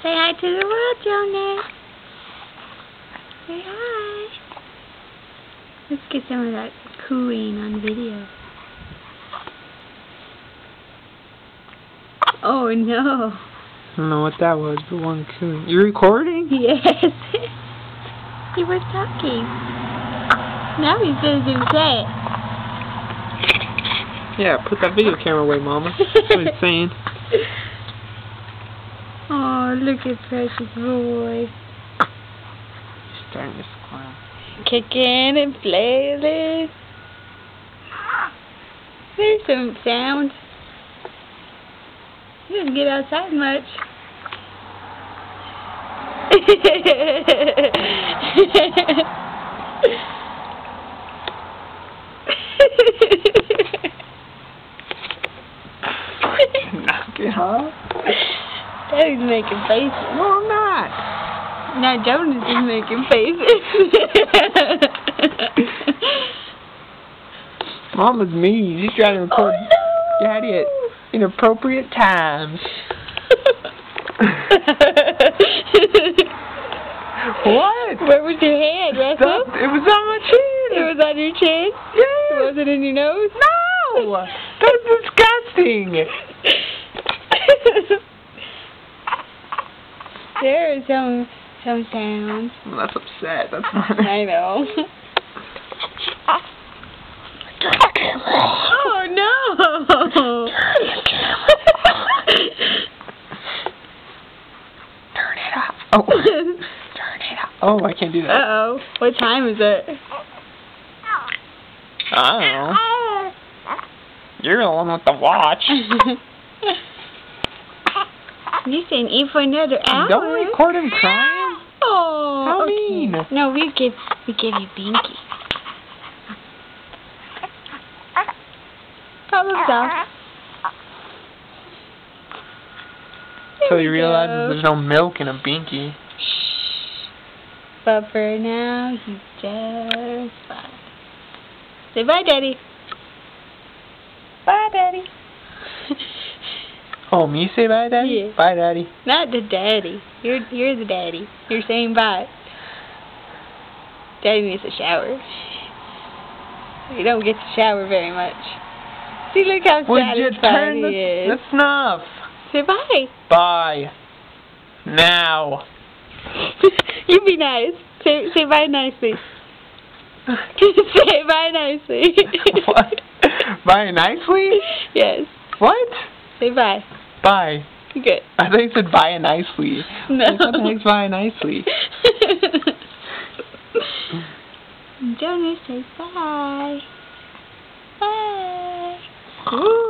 Say hi to the world, Jonah. Say hi. Let's get some of that cooing on video. Oh no. I don't know what that was, but one cooing. You recording? Yes. He was talking. Now he says himself. Yeah, put that video camera away, Mama. That's what he's saying. Oh, look at precious boy. He's starting to squirm. Kicking and flailing. There's some sound. He doesn't get outside much. Knock it off. Daddy's making faces. No, I'm not. Now Jonahs is making faces. Mama's mean. She's trying to record Daddy at inappropriate times. What? Where was your hand, Russell? It was on my chin. It was on your chin? Yes. Was it in your nose? No. That's disgusting. There are some sounds. Well, that's upset. That's not. I know. Turn the camera off. Oh no! Turn it off. Oh. Turn it off. Oh, I can't do that. Uh-oh. What time is it? I don't know. You're the one with the watch. You can eat for another hour. Don't record him crying. Oh, How okay. mean. No, we give you Binky. Problem solved. So he realizes there's no milk in a binky. But for now, he's just fine. Say bye, Daddy. Bye, Daddy. Oh, me say bye, Daddy? Yeah. Bye, Daddy. Not the daddy. You're the daddy. You're saying bye. Daddy needs a shower. You don't get to shower very much. See, look how Would you satisfied turn he is. the snuff? Say bye. Bye. Now. You be nice. Say bye nicely. Say bye nicely. What? Bye nicely? Yes. What? Say bye. Bye. Good. I thought you said bye nicely. No. What the heck's bye nicely? Jonah, say bye. Bye. Ooh.